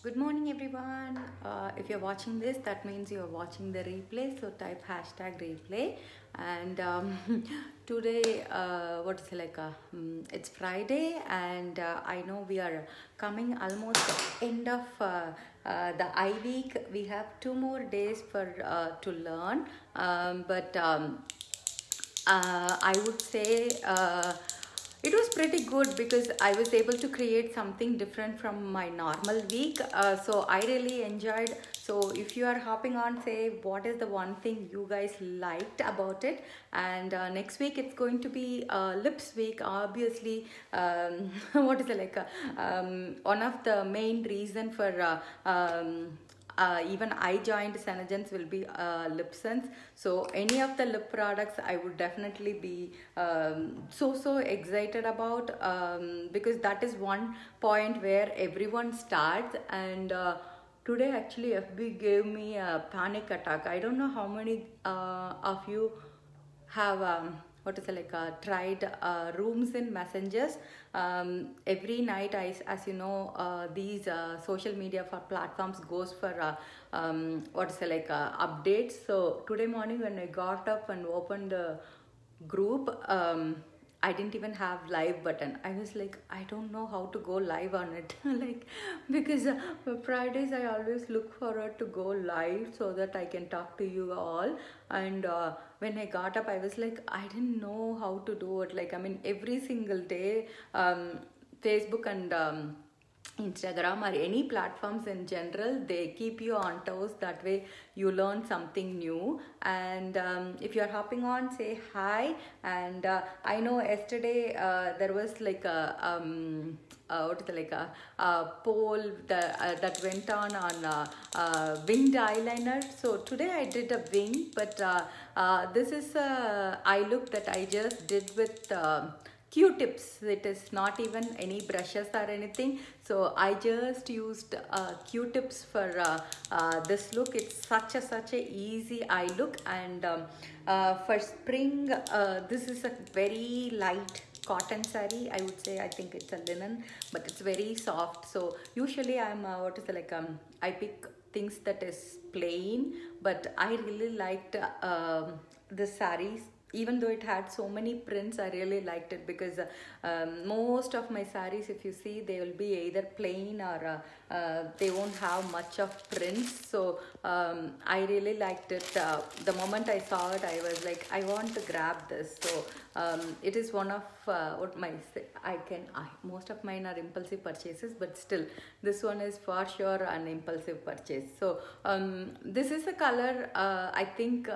Good morning, everyone. If you're watching this, that means you're watching the replay. So type hashtag replay. And today, what is it like? It's Friday, and I know we are coming almost end of the I week. We have 2 more days for to learn, but I would say it was pretty good because I was able to create something different from my normal week. So I really enjoyed. So if you are hopping on, say what is the one thing you guys liked about it, and next week it's going to be lips week. Obviously, what is it like? One of the main reason for even I joined Senegence will be Lipsense. So any of the lip products I would definitely be so excited about, because that is one point where everyone starts. And today actually FB gave me a panic attack. I don't know how many of you have what is it like tried rooms in messengers. Every night, as you know, these social media for platforms goes for what is it like updates. So today morning when I got up and opened the group, I didn't even have live button. I was like, I don't know how to go live on it. Like, because Fridays I always look forward to go live so that I can talk to you all. And when I got up, I was like, I didn't know how to do it. Like, I mean, every single day, Facebook and Instagram or any platforms in general, they keep you on toes. That way you learn something new. And if you're hopping on, say hi. And I know yesterday there was like a what is it, like a poll that went on winged eyeliner. So today I did a wing, but this is a eye look that I just did with Q-tips. It is not even any brushes or anything. So I just used Q-tips for this look. It's such a easy eye look. And for spring, this is a very light cotton saree. I would say, I think it's a linen, but it's very soft. So usually I'm what is it like I pick things that is plain, but I really liked the sarees. Even though it had so many prints, I really liked it because most of my sarees, if you see, they will be either plain or they won't have much of prints. So I really liked it. The moment I saw it, I was like, I want to grab this. So it is one of what my most of mine are impulsive purchases, but still this one is for sure an impulsive purchase. So this is a color, I think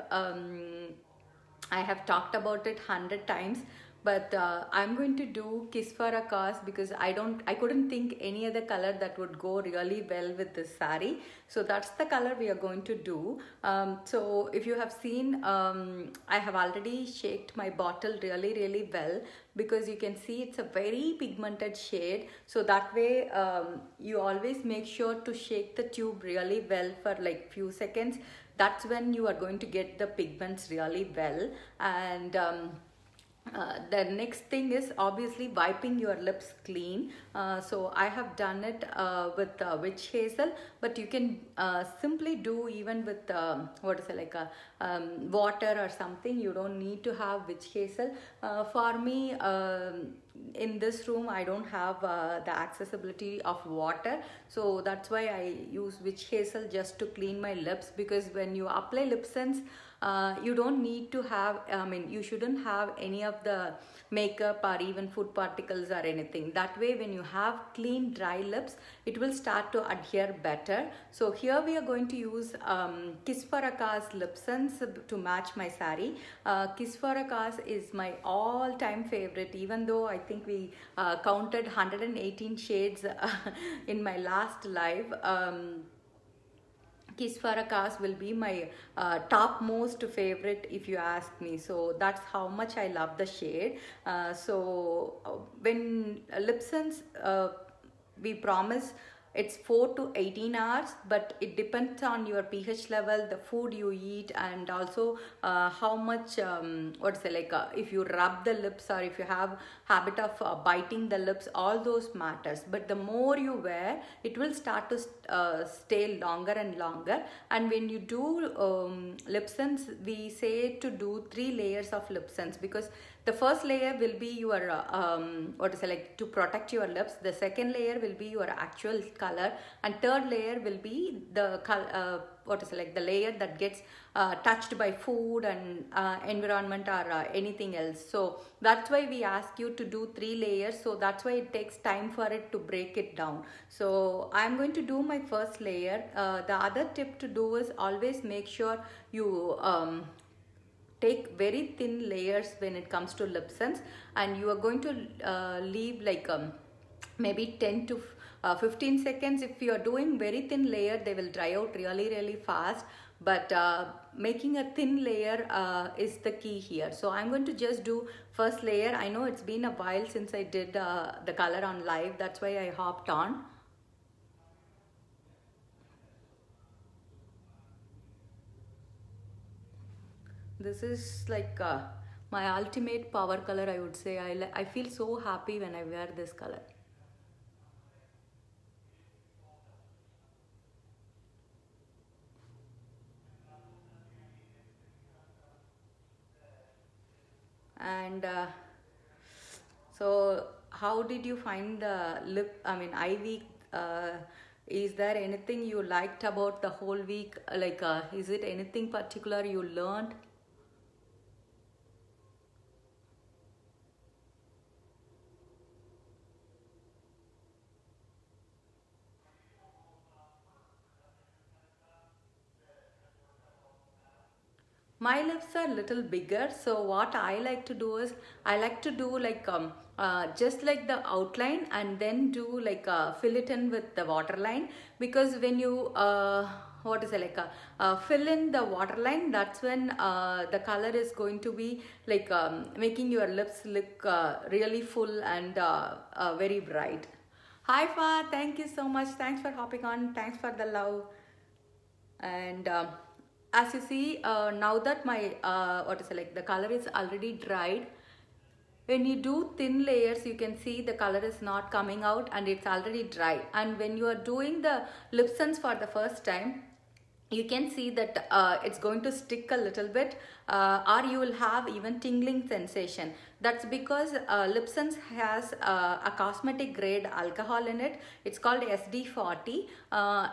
I have talked about it 100 times, but I'm going to do Kiss for a Cause because I couldn't think any other color that would go really well with this saree. So that's the color we are going to do. So if you have seen, I have already shaked my bottle really well, because you can see it's a very pigmented shade. So that way you always make sure to shake the tube really well for like few seconds. That's when you are going to get the pigments really well. And the next thing is obviously wiping your lips clean. So I have done it with witch hazel, but you can simply do even with what is it like a water or something. You don't need to have witch hazel. For me, in this room I don't have the accessibility of water, so that's why I use witch hazel just to clean my lips. Because when you apply lip sense, you don't need to have, I mean, you shouldn't have any of the makeup or even food particles or anything. That way when you have clean dry lips, it will start to adhere better. So here we are going to use Kiss for a Cause lip sense to match my saree. Kiss for a Cause is my all-time favorite, even though I think we counted 118 shades in my last live. Kiss for a Cause will be my top most favorite if you ask me. So that's how much I love the shade. When Lipsense, we promise it's 4 to 18 hours, but it depends on your pH level, the food you eat, and also how much what is it, like if you rub the lips or if you have habit of biting the lips, all those matters. But the more you wear, it will start to stay longer and longer. And when you do LipSense, we say to do 3 layers of LipSense, because the first layer will be your what is it, like to protect your lips. The second layer will be your actual color, and third layer will be the what is it, like the layer that gets touched by food and environment or anything else. So that's why we ask you to do 3 layers. So that's why it takes time for it to break it down. So I'm going to do my first layer. The other tip to do is always make sure you take very thin layers when it comes to LipSense, and you are going to leave like maybe 10 to 15 seconds. If you are doing very thin layer, they will dry out really fast, but making a thin layer is the key here. So I'm going to just do first layer. I know it's been a while since I did the color on live, that's why I hopped on. This is like my ultimate power color, I would say. I feel so happy when I wear this color. And so how did you find the eye week? Is there anything you liked about the whole week? Like is it anything particular you learned? My lips are little bigger, so what I like to do is I like to do like just like the outline, and then do like fill it in with the waterline, because when you what is it, like fill in the waterline, that's when the color is going to be like making your lips look really full and very bright. Hi Fa, thank you so much. Thanks for hopping on. Thanks for the love. And as you see, now that my what is it, like the color is already dried, when you do thin layers, you can see the color is not coming out and it's already dry. And when you are doing the LipSense for the first time, you can see that it's going to stick a little bit, or you will have even tingling sensation. That's because LipSense has a cosmetic grade alcohol in it. It's called SD40.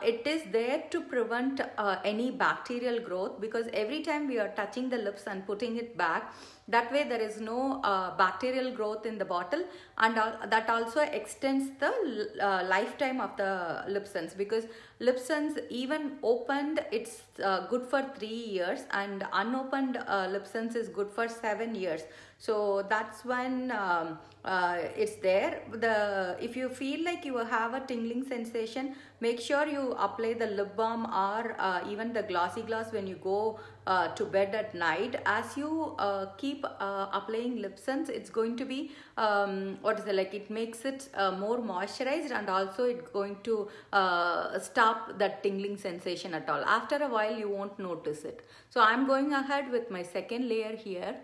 It is there to prevent any bacterial growth, because every time we are touching the lips and putting it back, that way there is no bacterial growth in the bottle, and that also extends the lifetime of the LipSense, because LipSense even opened, it's good for 3 years, and unopened LipSense is good for 7 years. So that's when it's there. If you feel like you have a tingling sensation, make sure you apply the lip balm or even the glossy gloss when you go to bed at night. As you keep applying LipSense, it's going to be what is it, like it makes it more moisturized, and also it's going to stop that tingling sensation at all. After a while you won't notice it. So I'm going ahead with my second layer here.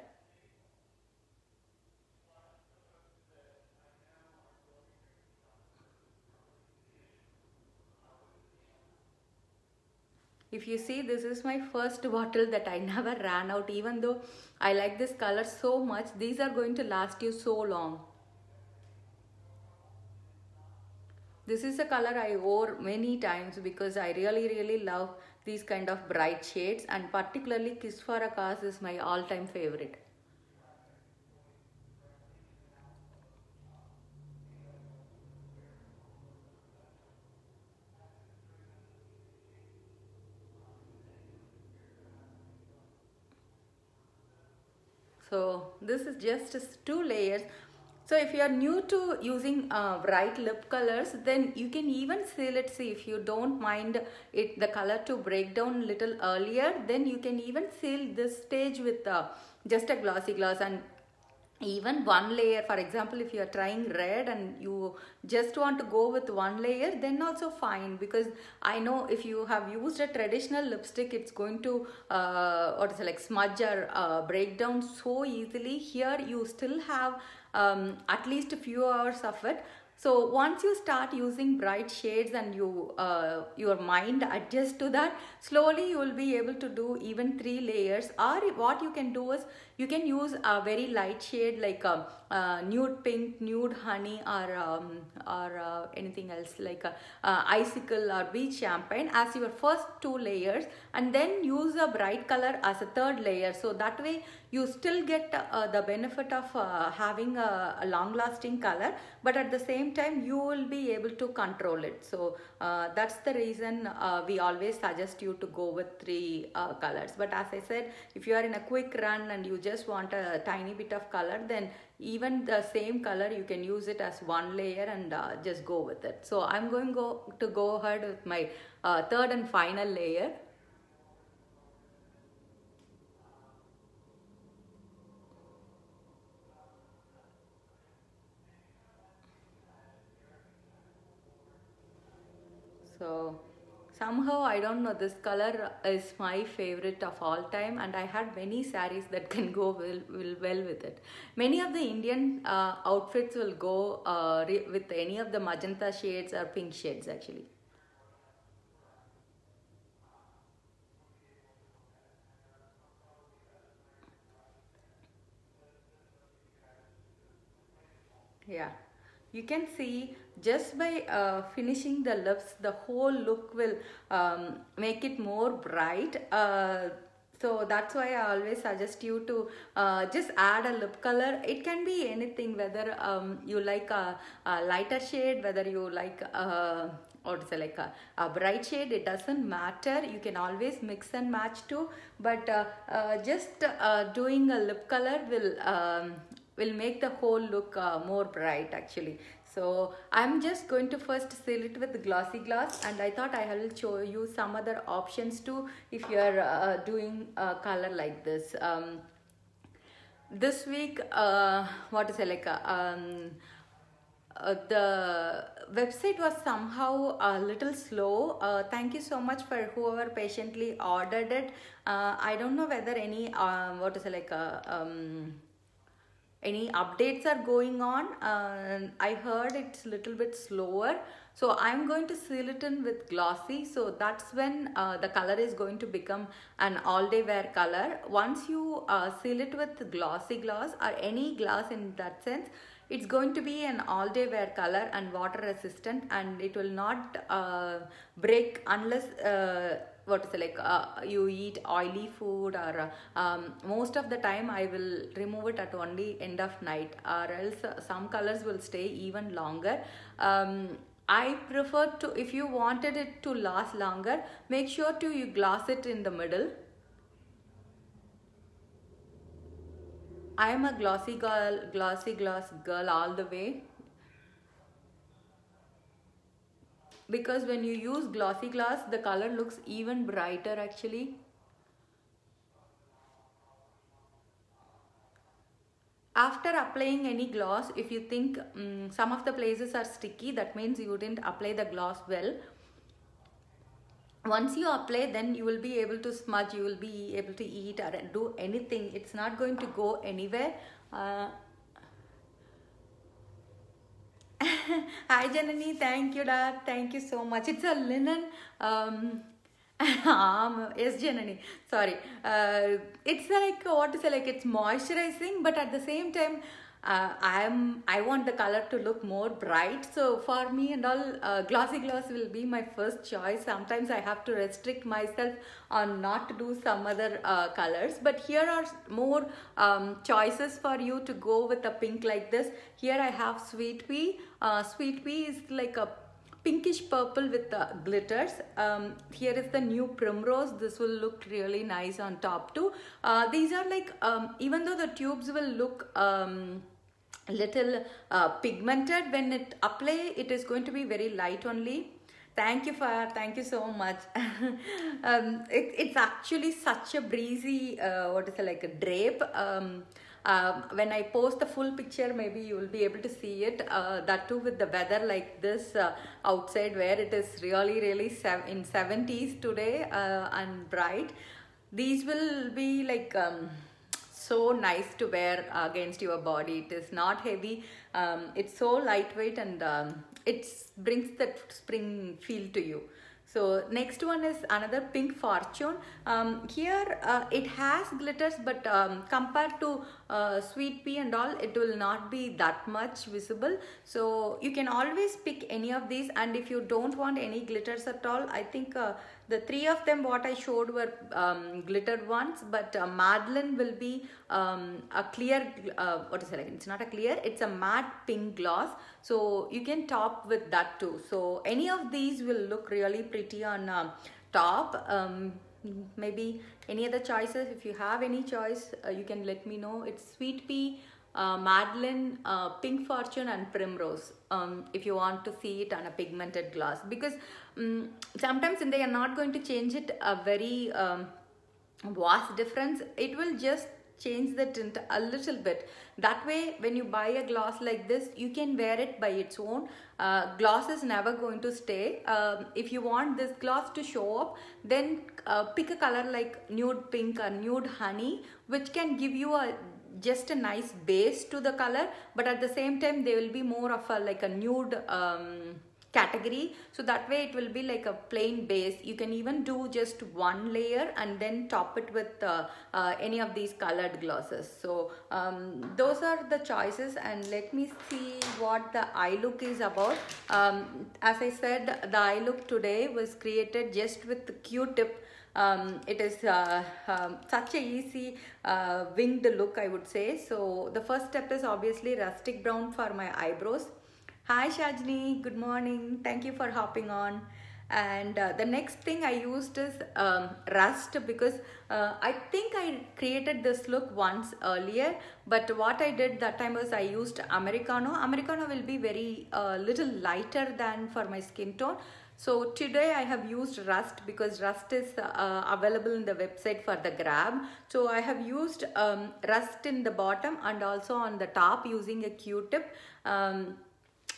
If you see, this is my first bottle that I never ran out, even though I like this color so much. These are going to last you so long. This is a color I wore many times because I really love these kind of bright shades, and particularly Kiss for a Cause is my all-time favorite. So this is just 2 layers. So if you are new to using bright lip colors, then you can even say, let's see, if you don't mind the color to break down little earlier, then you can even seal this stage with just a glossy gloss. And even one layer. For example, if you are trying red and you just want to go with one layer, then also fine, because I know if you have used a traditional lipstick, it's going to what is it, like smudge or break down so easily. Here you still have at least a few hours of it. So once you start using bright shades and your mind adjusts to that, slowly you will be able to do even 3 layers. Or what you can do is you can use a very light shade like nude pink, nude honey, or anything else like icicle or beach champagne as your first 2 layers, and then use a bright color as a third layer. So that way you still get the benefit of having a long lasting color, but at the same time you will be able to control it. So that's the reason we always suggest you to go with 3 colors. But as I said, if you are in a quick run and you just want a tiny bit of color, then even the same color you can use it as 1 layer and just go with it. So I'm going to go ahead with my third and final layer. So somehow I don't know, this color is my favorite of all time, and I had many sarees that can go well with it. Many of the Indian outfits will go with any of the magenta shades or pink shades actually. Yeah, you can see just by finishing the lips, the whole look will make it more bright. So that's why I always suggest you to just add a lip color. It can be anything, whether you like a lighter shade, whether you like or it's like a bright shade, it doesn't matter. You can always mix and match too, but just doing a lip color will make the whole look more bright actually. So I'm just going to first seal it with glossy gloss, and I thought I will show you some other options too if you are doing a color like this. This week, what is it like? The website was somehow a little slow. Thank you so much for whoever patiently ordered it. I don't know whether any what is it like any updates are going on. I heard it's a little bit slower, so I'm going to seal it in with glossy. So that's when the color is going to become an all day wear color. Once you seal it with glossy gloss or any gloss in that sense, it's going to be an all day wear color and water resistant, and it will not break unless what is it like you eat oily food, or most of the time I will remove it at only end of night, or else some colors will stay even longer. I prefer to, if you wanted it to last longer, make sure to you gloss it in the middle. I am a glossy gloss girl all the way, because when you use glossy gloss, the color looks even brighter actually. After applying any gloss, if you think some of the places are sticky, that means you didn't apply the gloss well. Once you apply, then you will be able to smudge, you will be able to eat or do anything. It's not going to go anywhere. Hi Janani, thank you dad, thank you so much. It's a linen yes Janani, sorry. It's like, what is it like, it's moisturizing, but at the same time I want the color to look more bright. So for me and all, glossy gloss will be my first choice. Sometimes I have to restrict myself on not to do some other colors, but here are more choices for you to go with a pink like this. Here I have Sweet Pea. Sweet Pea is like a pinkish purple with glitters. Here is the new Primrose. This will look really nice on top too. These are like, even though the tubes will look little pigmented, when it apply, it is going to be very light only. Thank you so much. It's actually such a breezy what is it like a drape. when I post the full picture, maybe you will be able to see it, that too with the weather like this outside, where it is really in 70s today and bright. These will be like so nice to wear against your body. It is not heavy, it's so lightweight, and it brings that spring feel to you. So next one is another Pink Fortune. Here it has glitters, but compared to Sweet Pea and all, it will not be that much visible. So you can always pick any of these, and if you don't want any glitters at all, I think the three of them what I showed were glittered ones, but Madeline will be a clear, what is it, like, it's not a clear, it's a matte pink gloss. So you can top with that too. So any of these will look really pretty on top. Maybe any other choices? If you have any choice, you can let me know. It's Sweet Pea, Madeline, Pink Fortune and Primrose, if you want to see it on a pigmented gloss, because sometimes they are not going to change it a very vast difference. It will just change the tint a little bit. That way, when you buy a gloss like this, you can wear it by its own. Gloss is never going to stay. If you want this gloss to show up, then pick a color like nude pink or nude honey, which can give you just a nice base to the color, but at the same time they will be more of a like a nude category. So that way it will be like a plain base. You can even do just one layer and then top it with any of these colored glosses. So those are the choices, and let me see what the eye look is about. As I said, the eye look today was created just with the Q-tip. It is such a easy winged look, I would say. So the first step is obviously rustic brown for my eyebrows. Hi Shajni, good morning. Thank you for hopping on. And the next thing I used is rust, because I think I created this look once earlier, but what I did that time was I used Americano. Americano will be very little lighter than for my skin tone. So today I have used rust because rust is available in the website for the grab. So I have used rust in the bottom and also on the top using a Q-tip.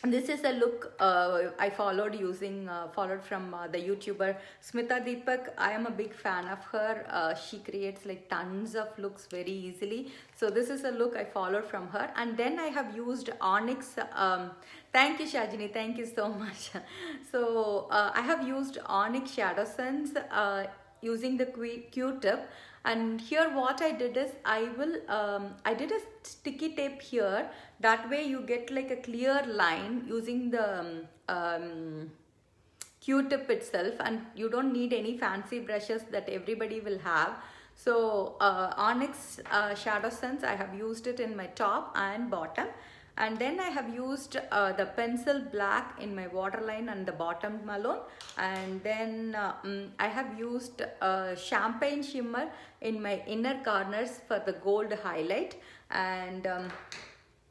This is a look I followed from the YouTuber Smita Deepak. I am a big fan of her. She creates like tons of looks very easily. So this is a look I followed from her. And then I have used Onyx. Thank you Shajini, thank you so much. So I have used Onyx Shadow Sense using the Q-tip. And here what I did is I did a sticky tape here. That way you get like a clear line using the Q-tip itself, and you don't need any fancy brushes that everybody will have. So Onyx Shadow Sense, I have used it in my top and bottom. And then I have used the pencil black in my waterline and the bottom alone. And then I have used champagne shimmer in my inner corners for the gold highlight. And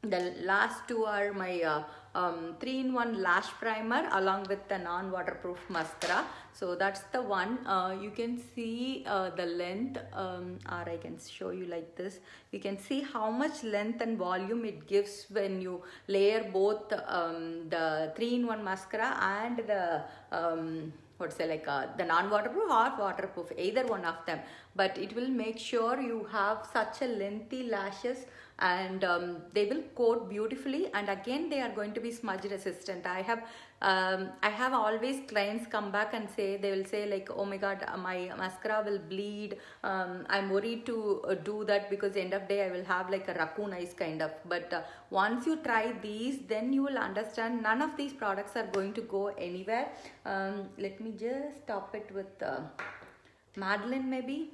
the last two are my 3-in-1 lash primer along with the non-waterproof mascara. So that's the one. You can see the length, or I can show you like this. You can see how much length and volume it gives when you layer both the 3-in-1 mascara and the the non-waterproof or waterproof, either one of them. But it will make sure you have such a lengthy lashes, and they will coat beautifully, and again they are going to be smudge resistant. I have always clients come back and say, they will say like, oh my god, my mascara will bleed. I'm worried to do that because end of day I will have like a raccoon eyes kind of. But once you try these, then you will understand none of these products are going to go anywhere. Let me just top it with Madeline maybe.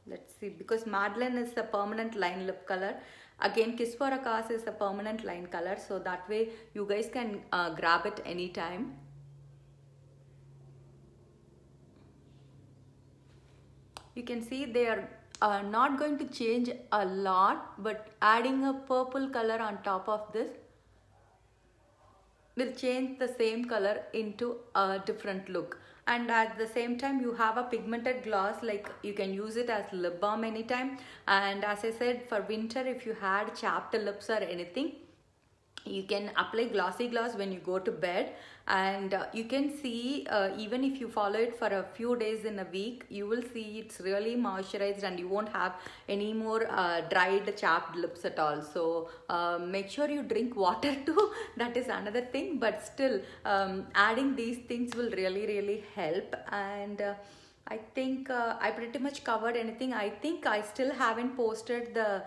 Let's see, because Madeline is a permanent line lip color. Again, Kiss for a Cause is a permanent line color, so that way you guys can grab it anytime. You can see they are not going to change a lot, but adding a purple color on top of this will change the same color into a different look. And at the same time, you have a pigmented gloss, like you can use it as lip balm anytime. And as I said, for winter, if you had chapped lips or anything, you can apply glossy gloss when you go to bed. And you can see, even if you follow it for a few days in a week, you will see it's really moisturized and you won't have any more dried chapped lips at all. So make sure you drink water too. That is another thing, but still adding these things will really help. And I think I pretty much covered anything. I think I still haven't posted the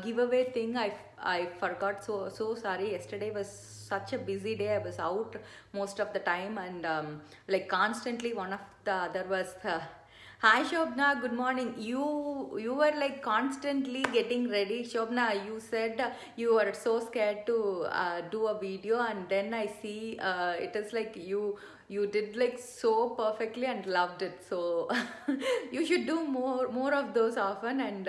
giveaway thing. I forgot, so sorry. Yesterday was such a busy day. I was out most of the time, and like constantly one of the other was hi Shobna, good morning. You were like constantly getting ready. Shobna, you said you were so scared to do a video, and then I see it is like you did like so perfectly and loved it. So you should do more of those often. And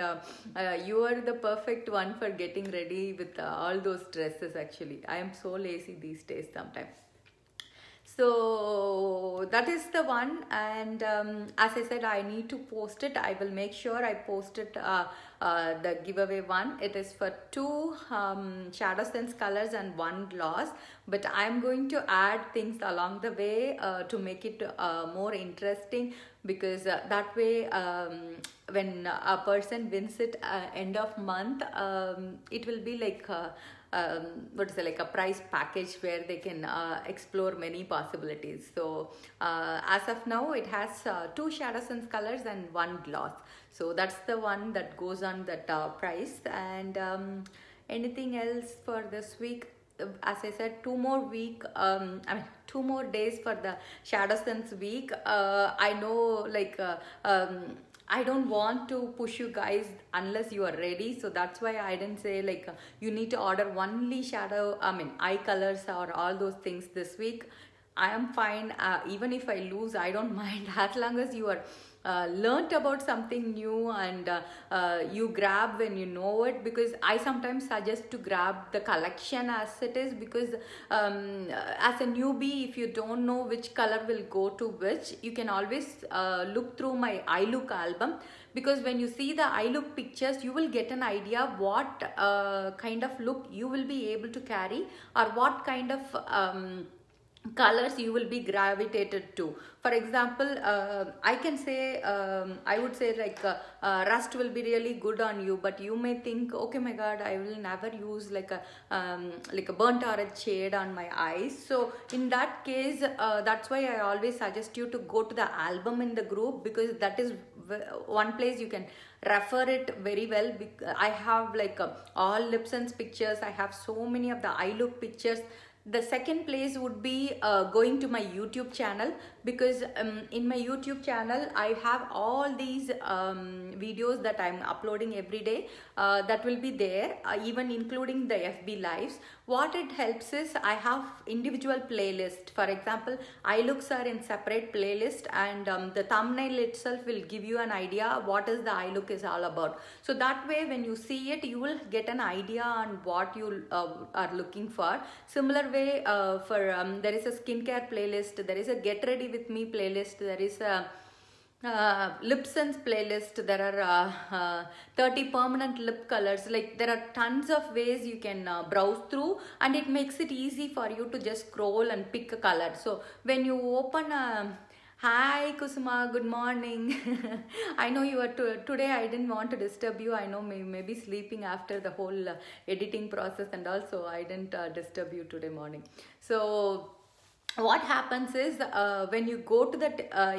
you are the perfect one for getting ready with all those dresses. Actually, I am so lazy these days sometimes. So that is the one. And as I said, I need to post it. I will make sure I post it, the giveaway one. It is for 2 Shadow Sense colors and 1 gloss, but I'm going to add things along the way to make it more interesting, because that way when a person wins it end of month, it will be like what is it, like a prize package where they can explore many possibilities. So as of now, it has 2 Shadow Sense colors and 1 gloss. So that's the one that goes on that price. And anything else for this week? As I said, 2 more two more days for the Shadow Sense week. I know, like I don't want to push you guys unless you are ready. So that's why I didn't say like you need to order only eye colors or all those things this week. I am fine. Even if I lose, I don't mind, as long as you are learnt about something new and you grab when you know it. Because I sometimes suggest to grab the collection as it is, because as a newbie, if you don't know which color will go to which, you can always look through my eye look album. Because when you see the eye look pictures, you will get an idea what kind of look you will be able to carry, or what kind of colors you will be gravitated to. For example, I can say, I would say like rust will be really good on you, but you may think, okay, my god, I will never use like a burnt orange shade on my eyes. So in that case, that's why I always suggest you to go to the album in the group, because that is one place you can refer it very well. I have like all Lip Sense pictures. I have so many of the eye look pictures. The second place would be going to my YouTube channel, because in my YouTube channel I have all these videos that I'm uploading every day that will be there, even including the FB lives. What it helps is I have individual playlist. For example, eye looks are in separate playlist, and the thumbnail itself will give you an idea what is the eye look is all about. So that way when you see it, you will get an idea on what you are looking for. Similar way, for there is a skincare playlist, there is a get ready with me playlist, there is a Lip Sense playlist, there are 30 permanent lip colors. Like, there are tons of ways you can browse through, and it makes it easy for you to just scroll and pick a color. So when you open hi Kusuma, good morning. I know you are today I didn't want to disturb you. I know maybe sleeping after the whole editing process, and also I didn't disturb you today morning. So what happens is when you go to the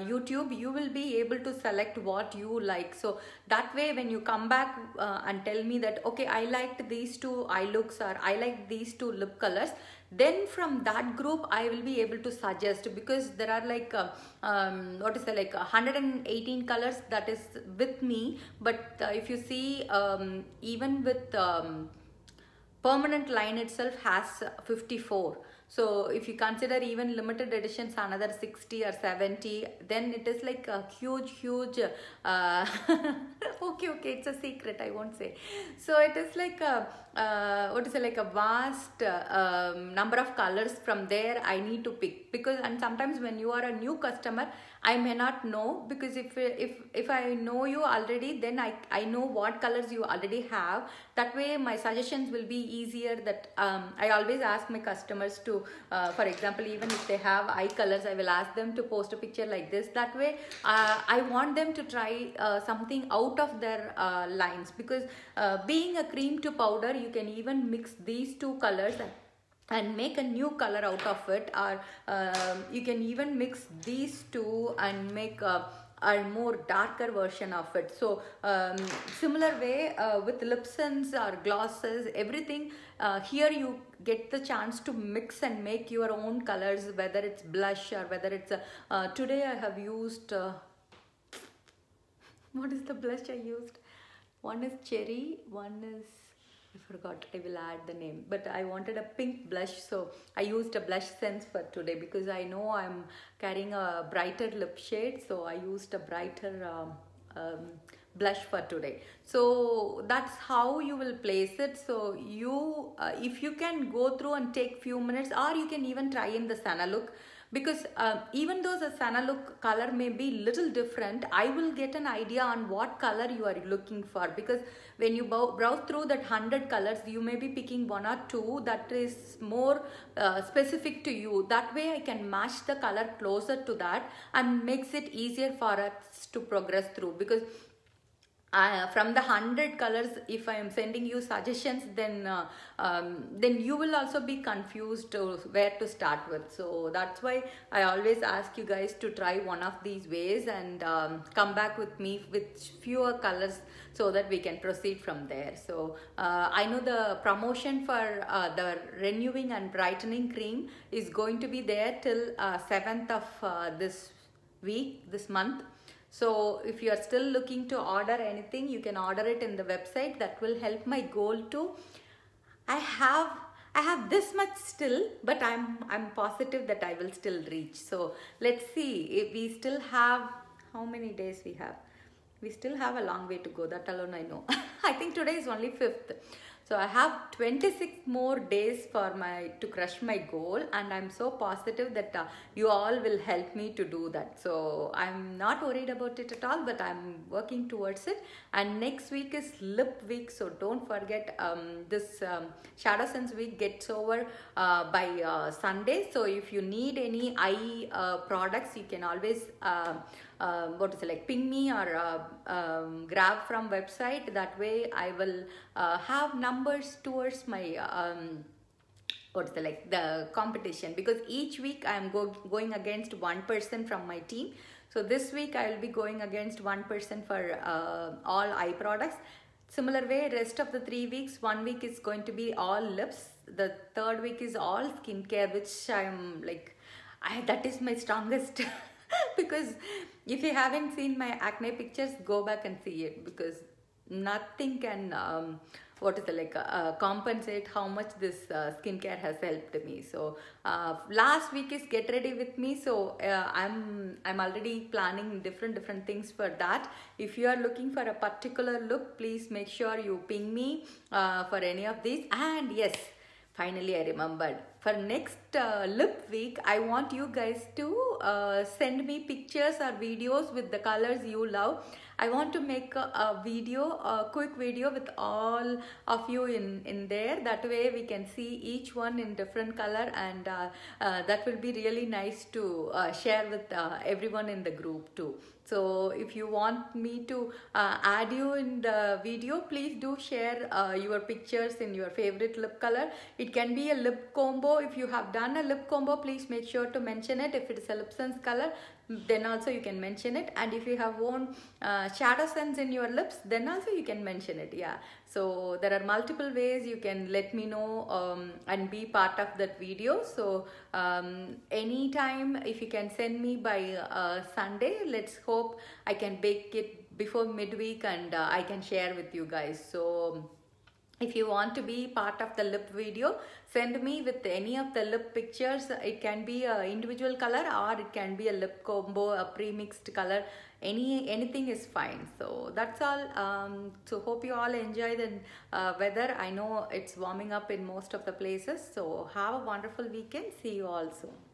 YouTube, you will be able to select what you like. So that way when you come back and tell me that, okay, I liked these 2 eye looks, or I like these 2 lip colors, then from that group I will be able to suggest, because there are like what is it, like 118 colors that is with me. But if you see, even with permanent line itself has 54. So if you consider even limited editions another 60 or 70, then it is like a huge okay, it's a secret, I won't say. So it is like what is it, like a vast number of colors. From there I need to pick, because and sometimes when you are a new customer, I may not know, because if I know you already, then I know what colors you already have. That way my suggestions will be easier. That I always ask my customers to, for example, even if they have eye colors, I will ask them to post a picture like this. That way I want them to try something out of their lines, because being a cream to powder, you can even mix these two colors and make a new color out of it, or you can even mix these two and make a more darker version of it. So similar way with lipsons or glosses, everything, here you get the chance to mix and make your own colors, whether it's blush or whether it's today I have used what is the blush I used? One is cherry, one is, I forgot, I will add the name, but I wanted a pink blush, so I used a Blush Sense for today, because I know I'm carrying a brighter lip shade, so I used a brighter blush for today. So that's how you will place it. So you if you can go through and take few minutes, or you can even try in the Sana look, because even though the Sana look color may be little different, I will get an idea on what color you are looking for, because when you browse through that 100 colors, you may be picking one or two that is more specific to you. That way I can match the color closer to that and makes it easier for us to progress through, because from the 100 colors, if I am sending you suggestions, then you will also be confused to where to start with. So that's why I always ask you guys to try one of these ways and come back with me with fewer colors, so that we can proceed from there. So I know the promotion for the renewing and brightening cream is going to be there till 7th of this month. So if you are still looking to order anything, you can order it in the website. That will help my goal to, I have this much still, but I'm positive that I will still reach. So let's see if we still have, how many days we have. We still have a long way to go, that alone I know. I think today is only 5th. So I have 26 more days for to crush my goal, and I'm so positive that you all will help me to do that. So I'm not worried about it at all, but I'm working towards it. And next week is lip week, so don't forget this Shadow Sense week gets over by Sunday. So if you need any eye products, you can always ping me or grab from website. That way I will have numbers towards my the competition, because each week I am going against one person from my team. So this week I will be going against one person for all eye products. Similar way, rest of the 3 weeks, 1 week is going to be all lips, the 3rd week is all skincare, which I'm like, that is my strongest because if you haven't seen my acne pictures, go back and see it, because nothing can compensate how much this skincare has helped me. So last week is get ready with me. So I'm already planning different things for that. If you are looking for a particular look, please make sure you ping me for any of these. And yes, finally I remembered, for next lip week, I want you guys to send me pictures or videos with the colors you love. I want to make a video, a quick video with all of you in there. That way we can see each one in different color, and that will be really nice to share with everyone in the group too. So if you want me to add you in the video, please do share your pictures in your favorite lip color. It can be a lip combo. If you have done a lip combo, please make sure to mention it. If it is a lip sense color, then also you can mention it. And if you have worn Shadow Sense in your lips, then also you can mention it. Yeah, so there are multiple ways you can let me know and be part of that video. So anytime, if you can send me by Sunday, let's hope I can bake it before midweek and I can share with you guys. So if you want to be part of the lip video, send me with any of the lip pictures. It can be a individual color or it can be a lip combo, a pre-mixed color. Anything is fine. So that's all. So hope you all enjoy the weather. I know it's warming up in most of the places. So have a wonderful weekend. See you all soon.